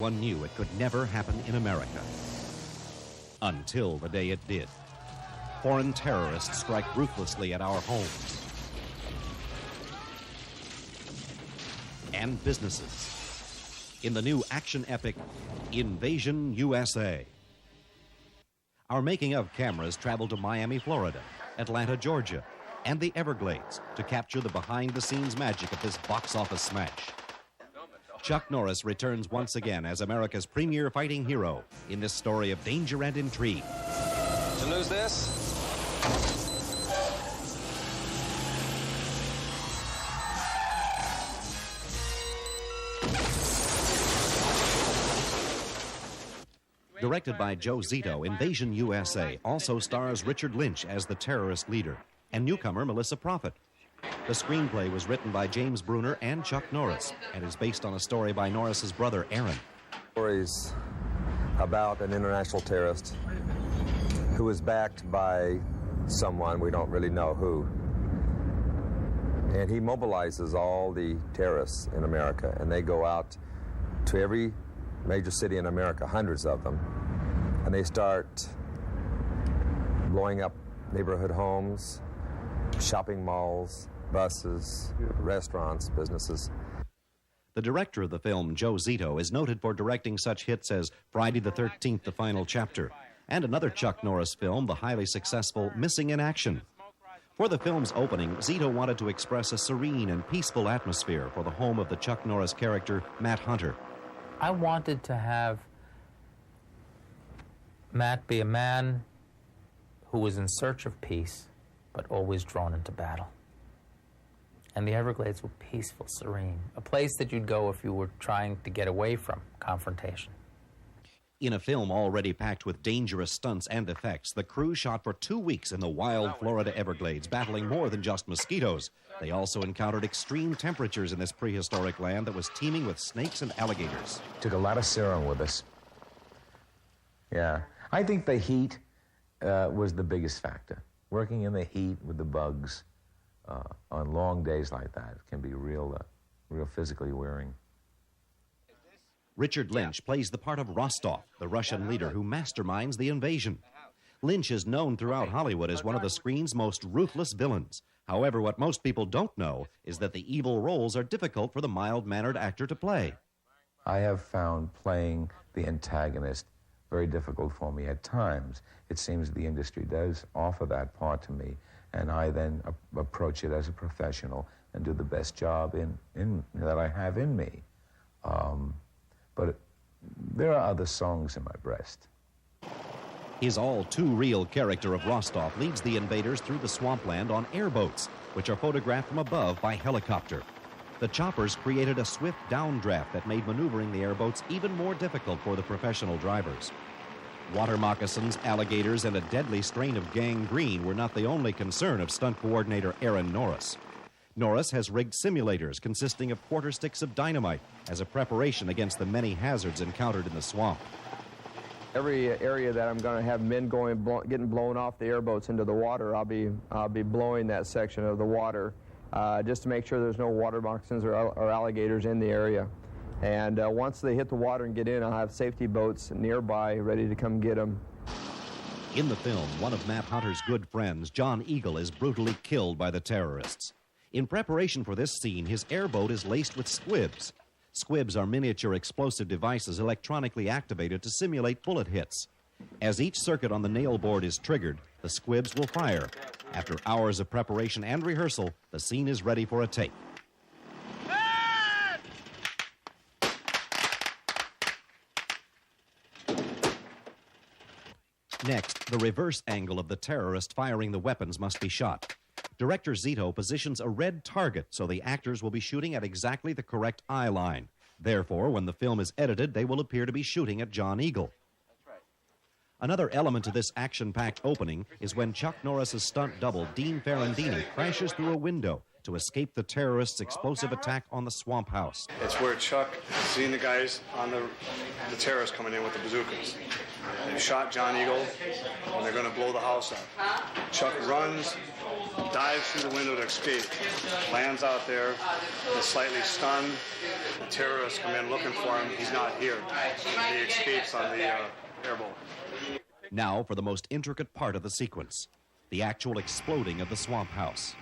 One knew it could never happen in America. Until the day it did. Foreign terrorists strike ruthlessly at our homes and businesses in the new action epic, Invasion U.S.A. Our making of cameras traveled to Miami, Florida, Atlanta, Georgia, and the Everglades to capture the behind-the-scenes magic of this box office smash. Chuck Norris returns once again as America's premier fighting hero in this story of danger and intrigue. Did you lose this? Directed by Joe Zito, Invasion U.S.A. also stars Richard Lynch as the terrorist leader and newcomer Melissa Prophet. The screenplay was written by James Bruner and Chuck Norris and is based on a story by Norris's brother, Aaron. Stories about an international terrorist who is backed by someone, we don't really know who. And he mobilizes all the terrorists in America, and they go out to every major city in America, hundreds of them, and they start blowing up neighborhood homes, shopping malls, buses, restaurants, businesses. The director of the film, Joe Zito, is noted for directing such hits as Friday the 13th, The Final Chapter, and another Chuck Norris film, the highly successful Missing in Action. For the film's opening, Zito wanted to express a serene and peaceful atmosphere for the home of the Chuck Norris character, Matt Hunter. I wanted to have Matt be a man who was in search of peace, but always drawn into battle. And the Everglades were peaceful, serene, a place that you'd go if you were trying to get away from confrontation. In a film already packed with dangerous stunts and effects, the crew shot for 2 weeks in the wild Florida Everglades, battling more than just mosquitoes. They also encountered extreme temperatures in this prehistoric land that was teeming with snakes and alligators. Took a lot of serum with us. Yeah. I think the heat was the biggest factor. Working in the heat with the bugs on long days like that can be real physically wearing. Richard Lynch plays the part of Rostov, the Russian leader who masterminds the invasion. Lynch is known throughout Hollywood as one of the screen's most ruthless villains. However, what most people don't know is that the evil roles are difficult for the mild-mannered actor to play. I have found playing the antagonist very difficult for me at times. It seems the industry does offer that part to me, and I then approach it as a professional and do the best job in that I have in me. But there are other songs in my breast. His all-too-real character of Rostov leads the invaders through the swampland on airboats, which are photographed from above by helicopter. The choppers created a swift downdraft that made maneuvering the airboats even more difficult for the professional drivers. Water moccasins, alligators, and a deadly strain of gangrene were not the only concern of stunt coordinator Aaron Norris. Norris has rigged simulators consisting of quarter sticks of dynamite as a preparation against the many hazards encountered in the swamp. Every area that I'm going to have men getting blown off the airboats into the water, I'll be blowing that section of the water just to make sure there's no water moccasins or alligators in the area. And once they hit the water and get in, I'll have safety boats nearby ready to come get them. In the film, one of Matt Hunter's good friends, John Eagle, is brutally killed by the terrorists. In preparation for this scene, his airboat is laced with squibs. Squibs are miniature explosive devices electronically activated to simulate bullet hits. As each circuit on the nail board is triggered, the squibs will fire. After hours of preparation and rehearsal, the scene is ready for a take. Next, the reverse angle of the terrorist firing the weapons must be shot. Director Zito positions a red target so the actors will be shooting at exactly the correct eye line. Therefore, when the film is edited, they will appear to be shooting at John Eagle. Another element to this action-packed opening is when Chuck Norris's stunt double, Dean Ferrandini, crashes through a window to escape the terrorists' explosive attack on the swamp house. It's where Chuck has seen the guys on the terrorists coming in with the bazookas. They've shot John Eagle, and they're going to blow the house up. Chuck runs, dives through the window to escape, lands out there, is slightly stunned, The terrorists come in looking for him. He's not here. And he escapes on the airboat. Now for the most intricate part of the sequence, the actual exploding of the swamp house.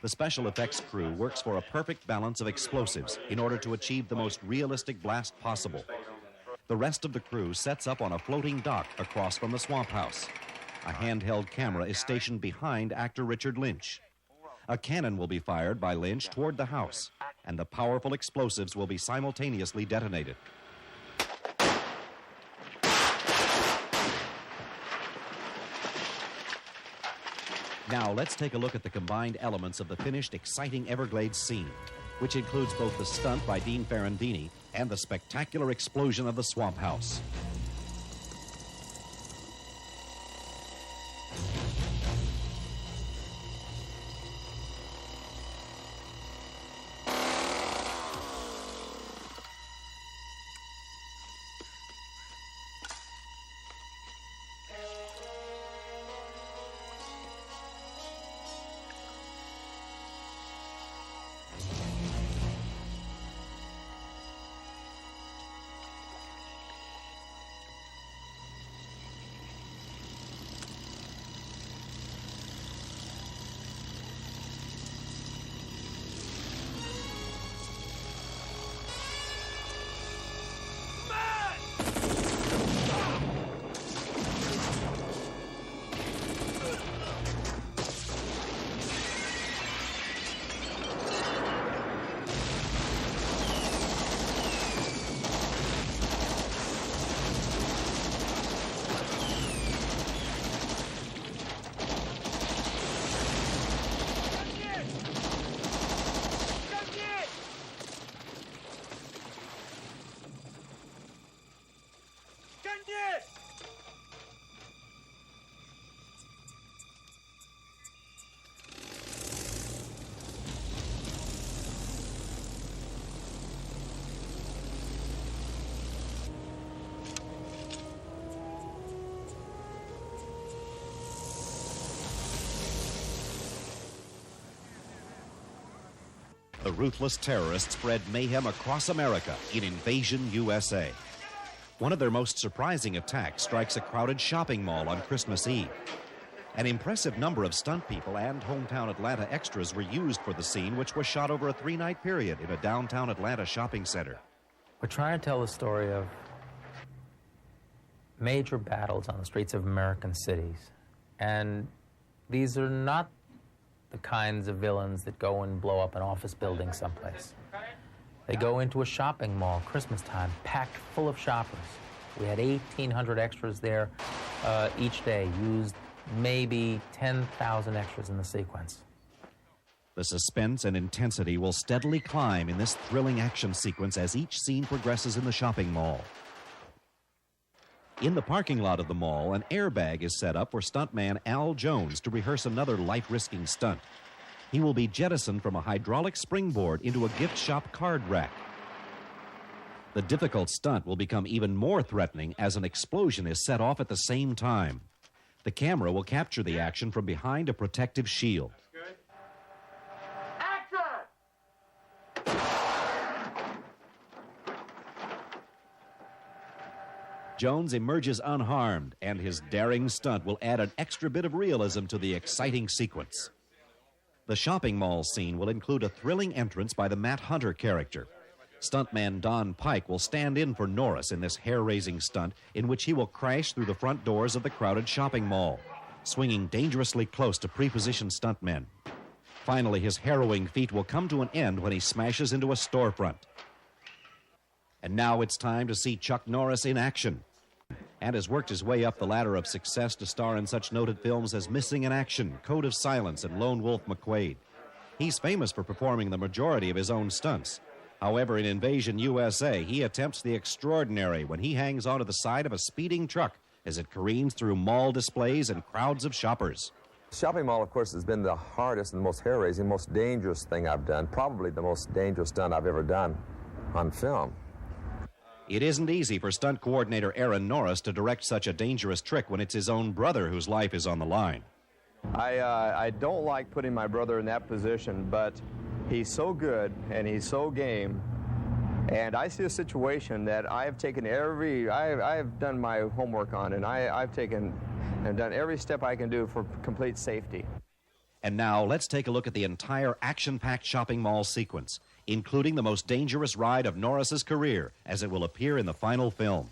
The special effects crew works for a perfect balance of explosives in order to achieve the most realistic blast possible. The rest of the crew sets up on a floating dock across from the swamp house. A handheld camera is stationed behind actor Richard Lynch. A cannon will be fired by Lynch toward the house, and the powerful explosives will be simultaneously detonated. Now let's take a look at the combined elements of the finished, exciting Everglades scene, which includes both the stunt by Dean Ferrandini and the spectacular explosion of the swamp house. The ruthless terrorists spread mayhem across America in Invasion USA. One of their most surprising attacks strikes a crowded shopping mall on Christmas Eve. An impressive number of stunt people and hometown Atlanta extras were used for the scene, which was shot over a 3-night period in a downtown Atlanta shopping center. We're trying to tell the story of major battles on the streets of American cities. And these are not the kinds of villains that go and blow up an office building someplace. They go into a shopping mall, Christmas time, packed full of shoppers. We had 1,800 extras there each day, used maybe 10,000 extras in the sequence. The suspense and intensity will steadily climb in this thrilling action sequence as each scene progresses in the shopping mall. In the parking lot of the mall, an airbag is set up for stuntman Al Jones to rehearse another life-risking stunt. He will be jettisoned from a hydraulic springboard into a gift shop card rack. The difficult stunt will become even more threatening as an explosion is set off at the same time. The camera will capture the action from behind a protective shield. Jones emerges unharmed, and his daring stunt will add an extra bit of realism to the exciting sequence. The shopping mall scene will include a thrilling entrance by the Matt Hunter character. Stuntman Don Pike will stand in for Norris in this hair-raising stunt in which he will crash through the front doors of the crowded shopping mall, swinging dangerously close to pre-positioned stuntmen. Finally, his harrowing feat will come to an end when he smashes into a storefront. And now it's time to see Chuck Norris in action, and has worked his way up the ladder of success to star in such noted films as Missing in Action, Code of Silence, and Lone Wolf McQuade. He's famous for performing the majority of his own stunts. However, in Invasion USA, he attempts the extraordinary when he hangs onto the side of a speeding truck as it careens through mall displays and crowds of shoppers. Shopping mall, of course, has been the hardest and most hair-raising, most dangerous thing I've done, probably the most dangerous stunt I've ever done on film. It isn't easy for stunt coordinator Aaron Norris to direct such a dangerous trick when it's his own brother whose life is on the line. I don't like putting my brother in that position, but he's so good and he's so game And I see a situation that I have taken I have done my homework on, and I've taken and done every step I can do for complete safety. And now let's take a look at the entire action-packed shopping mall sequence, including the most dangerous ride of Norris's career, as it will appear in the final film.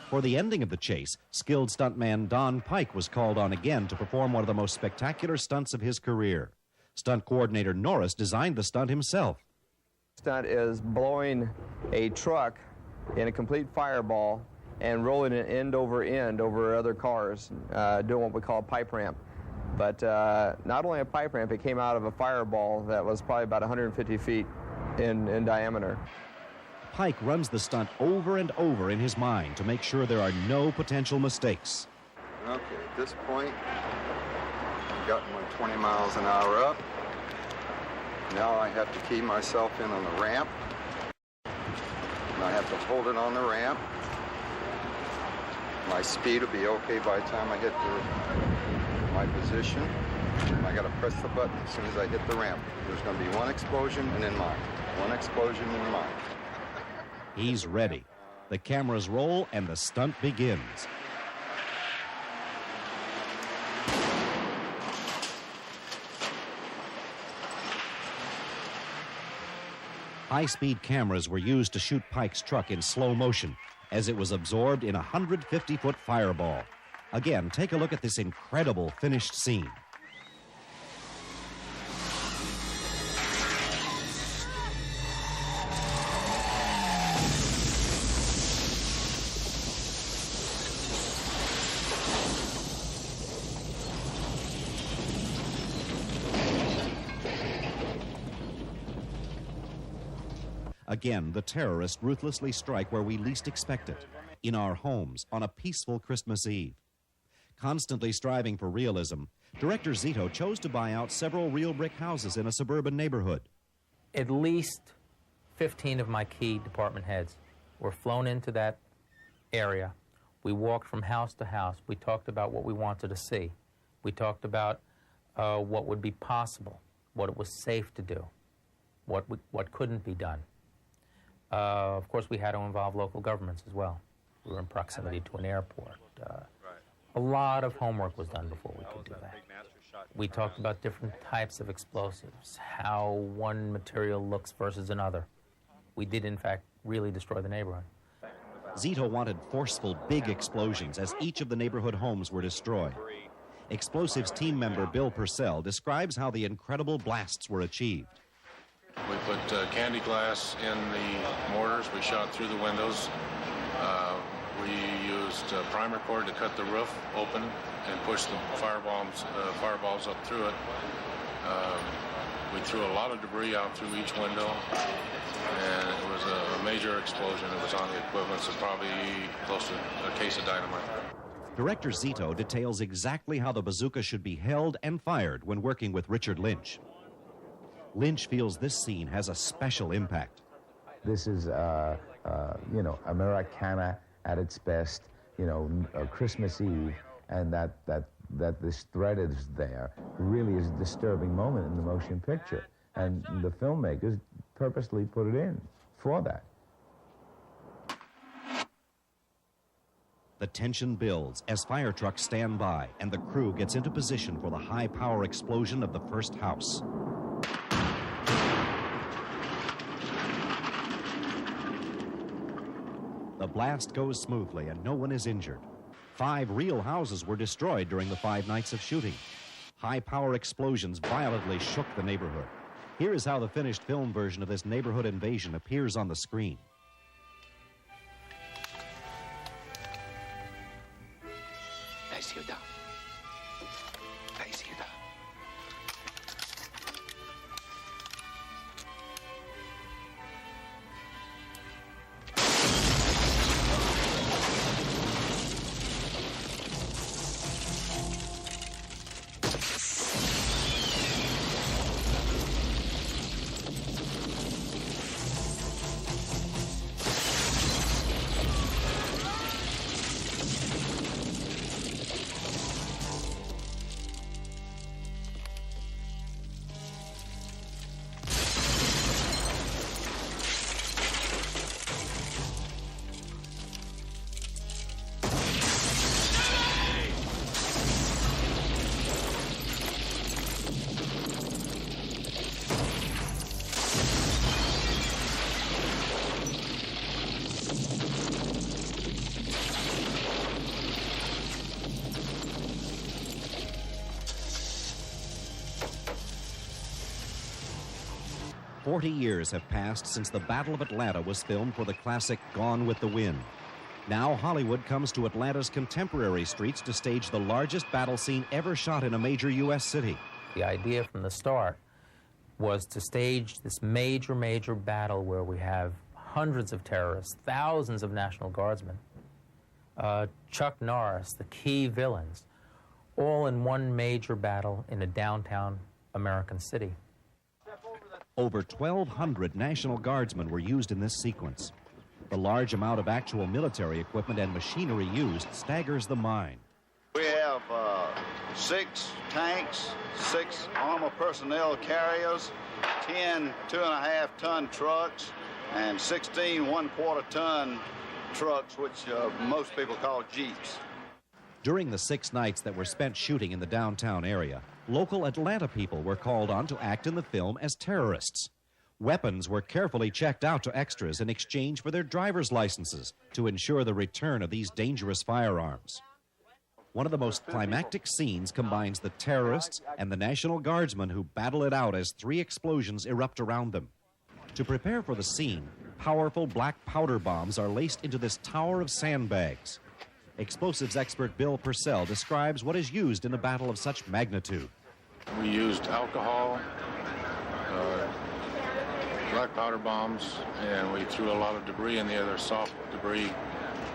For the ending of the chase, skilled stuntman Don Pike was called on again to perform one of the most spectacular stunts of his career. Stunt coordinator Norris designed the stunt himself. Stunt is blowing a truck in a complete fireball and rolling it end over other cars, doing what we call a pipe ramp. But not only a pipe ramp, it came out of a fireball that was probably about 150 feet in diameter. Pike runs the stunt over and over in his mind to make sure there are no potential mistakes. Okay, at this point, I've gotten my 20 miles an hour up. Now I have to key myself in on the ramp. And I have to hold it on the ramp. My speed will be okay by the time I hit my position. I got to press the button as soon as I hit the ramp. There's going to be one explosion and then mine. One explosion and mine. He's ready. The cameras roll and the stunt begins. High-speed cameras were used to shoot Pike's truck in slow motion as it was absorbed in a 150-foot fireball. Again, take a look at this incredible finished scene. Again, the terrorists ruthlessly strike where we least expect it, in our homes on a peaceful Christmas Eve. Constantly striving for realism, director Zito chose to buy out several real brick houses in a suburban neighborhood. At least 15 of my key department heads were flown into that area. We walked from house to house. We talked about what we wanted to see. We talked about what would be possible, what it was safe to do, what couldn't be done. Of course, we had to involve local governments as well. We were in proximity to an airport. A lot of homework was done before we could do that. We talked about different types of explosives, how one material looks versus another. We did, in fact, really destroy the neighborhood. Zito wanted forceful, big explosions as each of the neighborhood homes were destroyed. Explosives team member Bill Purcell describes how the incredible blasts were achieved. We put candy glass in the mortars. We shot through the windows. We used primer cord to cut the roof open and push the fireballs up through it. We threw a lot of debris out through each window, and it was a major explosion. It was on the equivalence of probably close to a case of dynamite. Director Zito details exactly how the bazooka should be held and fired when working with Richard Lynch. Lynch feels this scene has a special impact. This is, Americana at its best, Christmas Eve, and that this threat is there really is a disturbing moment in the motion picture. And the filmmakers purposely put it in for that. The tension builds as fire trucks stand by and the crew gets into position for the high-power explosion of the first house. The blast goes smoothly and no one is injured. 5 real houses were destroyed during the 5 nights of shooting. High-power explosions violently shook the neighborhood. Here is how the finished film version of this neighborhood invasion appears on the screen. La ciudad. La ciudad. 40 years have passed since the Battle of Atlanta was filmed for the classic Gone with the Wind. Now Hollywood comes to Atlanta's contemporary streets to stage the largest battle scene ever shot in a major U.S. city. The idea from the start was to stage this major battle where we have hundreds of terrorists, thousands of National Guardsmen, Chuck Norris, the key villains, all in one major battle in a downtown American city. Over 1,200 National Guardsmen were used in this sequence. The large amount of actual military equipment and machinery used staggers the mind. We have 6 tanks, 6 armored personnel carriers, 10 2.5-ton trucks, and 16 1/4-ton trucks, which most people call Jeeps. During the 6 nights that were spent shooting in the downtown area, local Atlanta people were called on to act in the film as terrorists. Weapons were carefully checked out to extras in exchange for their driver's licenses to ensure the return of these dangerous firearms. One of the most climactic scenes combines the terrorists and the National Guardsmen who battle it out as 3 explosions erupt around them. To prepare for the scene, powerful black powder bombs are laced into this tower of sandbags. Explosives expert Bill Purcell describes what is used in a battle of such magnitude. We used alcohol, black powder bombs, and we threw a lot of debris and the other soft debris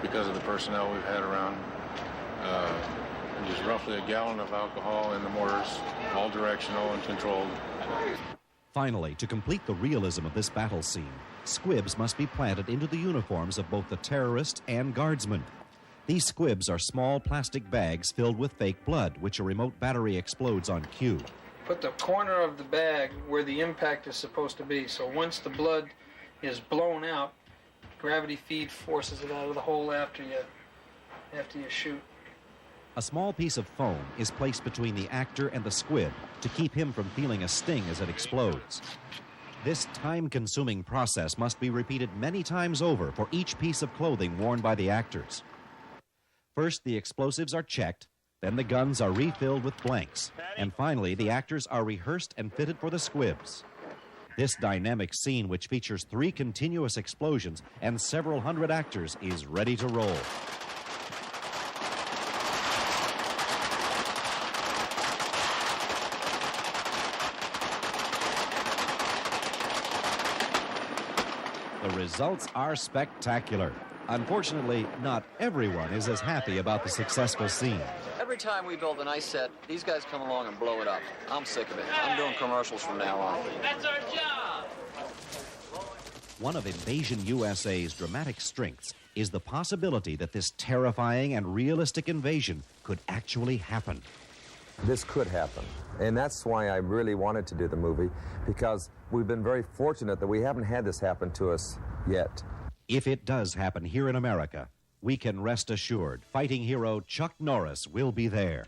because of the personnel we've had around. Just roughly a gallon of alcohol in the mortars, all directional and controlled. Finally, to complete the realism of this battle scene, squibs must be planted into the uniforms of both the terrorists and guardsmen. These squibs are small plastic bags filled with fake blood, which a remote battery explodes on cue. Put the corner of the bag where the impact is supposed to be, so once the blood is blown out, gravity feed forces it out of the hole after you shoot. A small piece of foam is placed between the actor and the squib to keep him from feeling a sting as it explodes. This time-consuming process must be repeated many times over for each piece of clothing worn by the actors. First, the explosives are checked, then the guns are refilled with blanks, and finally, the actors are rehearsed and fitted for the squibs. This dynamic scene, which features 3 continuous explosions and several hundred actors, is ready to roll. The results are spectacular. Unfortunately, not everyone is as happy about the successful scene. Every time we build an ice set, these guys come along and blow it up. I'm sick of it. I'm doing commercials from now on. That's our job! One of Invasion U.S.A.'s dramatic strengths is the possibility that this terrifying and realistic invasion could actually happen. This could happen, and that's why I really wanted to do the movie, because we've been very fortunate that we haven't had this happen to us yet. If it does happen here in America, we can rest assured fighting hero Chuck Norris will be there.